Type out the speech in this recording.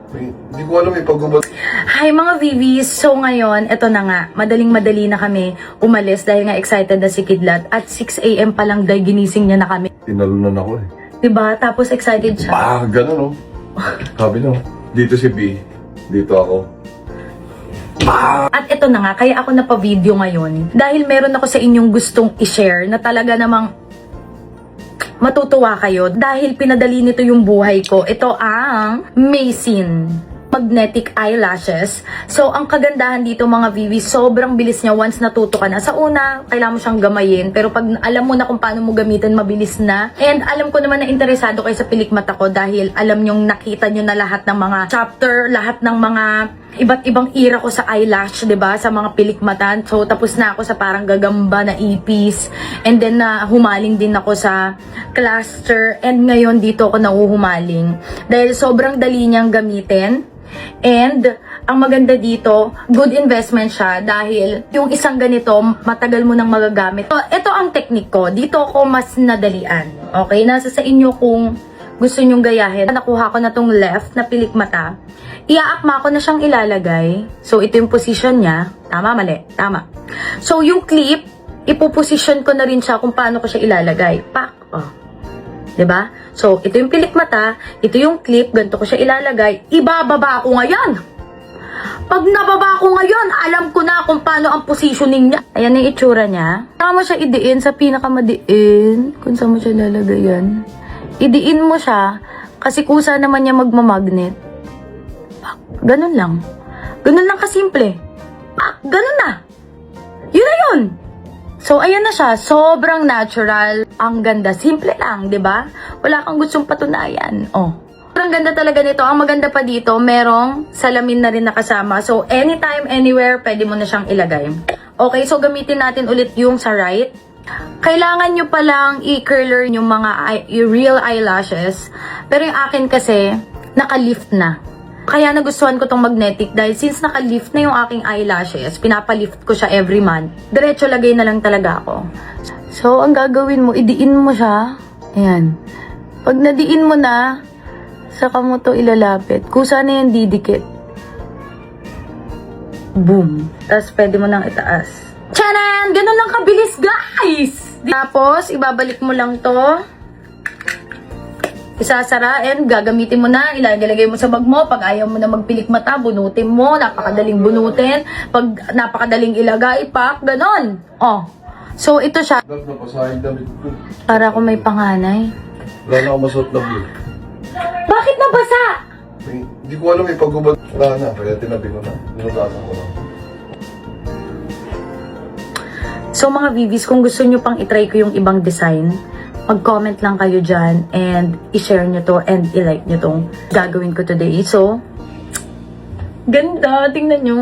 Hindi ko alam pagbabalik. Hi mga VVs! So ngayon, eto na nga, madaling-madali na kami umalis dahil nga excited na si Kidlat at 6 AM pa lang dahil ginising niya na kami. Tinalunan ako eh. Diba? Tapos excited siya. Ganun Sabi no, dito si B, dito ako. At eto na nga, kaya ako napa-video ngayon dahil meron ako sa inyong gustong i-share na talaga namang matutuwa kayo dahil pinadali nito yung buhay ko. Ito ang Masin Magnetic Eyelashes. So, ang kagandahan dito mga VV, sobrang bilis niya once natuto ka na. Sa una, kailangan mo siyang gamayin. Pero pag alam mo na kung paano mo gamitin, mabilis na. And alam ko naman na interesado kayo sa pilikmata ko dahil alam nyong nakita nyo na lahat ng mga chapter, lahat ng mga iba't ibang era ko sa eyelash, 'di ba? Sa mga pilikmata. So, tapos na ako sa parang gagamba na ipis. And then, humaling din ako sa cluster. And ngayon, dito ako nauhumaling. Dahil sobrang dali niyang gamitin. And, ang maganda dito, good investment siya dahil yung isang ganito, matagal mo nang magagamit. So, ito ang technique ko. Dito ako mas nadalian. Okay? Nasa sa inyo kung gusto nyong gayahin. Nakuha ko na tong left na pilikmata. Iaakma ko na siyang ilalagay. So, ito yung position niya. Tama, mali. Tama. So, yung clip, ipoposition ko na rin siya kung paano ko siya ilalagay. Pak. Oh. 'Di ba? So, ito yung pilikmata, ito yung clip, ganito ko siya ilalagay, ibababa ko ngayon. Pag nababa ko ngayon, alam ko na kung paano ang positioning niya. Ayan yung itsura niya. Saka mo siya idiin sa pinakamadiin, kung saan mo siya lalagay yan. Idiin mo siya, kasi kusa naman niya magmamagnet. Ganun lang. Ganun lang kasimple. Ganun na. Yun na yun. So, ayan na siya. Sobrang natural. Ang ganda. Simple lang, di ba? Wala kang gustong patunayan. Oh. Sobrang ganda talaga nito. Ang maganda pa dito, merong salamin na rin nakasama. So, anytime, anywhere, pwede mo na siyang ilagay. Okay, so gamitin natin ulit yung sa right. Kailangan nyo palang i-curler yung mga yung real eyelashes. Pero yung akin kasi, naka-lift na. Kaya nagustuhan ko tong magnetic dahil since naka-lift na yung aking eyelashes, pinapalift ko siya every month. Diretso lagay na lang talaga ako. So, ang gagawin mo, idiin mo siya. Ayan. Pag nadiin mo na, saka mo to ilalapit. Kusa na yan didikit. Boom. Tapos pwede mo nang itaas. Tcharan! Ganun lang kabilis, guys! Tapos, ibabalik mo lang to. Isasara and gagamitin mo na, ilalagay mo sa bag mo. Pag ayaw mo na magpilik mata, bunutin mo. Napakadaling bunutin. Pag napakadaling ilagay, pak, ganon. Oh. So, ito siya. Napasahing damit ko. Para kung may panganay. Wala na ako masuot na blue. Bakit nabasa? Hindi ko alam pagbabalik. Wala na, kaya tinabi ko na. Dinugasan ko na. So, mga VVs, kung gusto nyo pang itry ko yung ibang design, mag-comment lang kayo dyan and i-share nyo to and i-like nyo tong gagawin ko today. So, ganda. Tingnan nyo.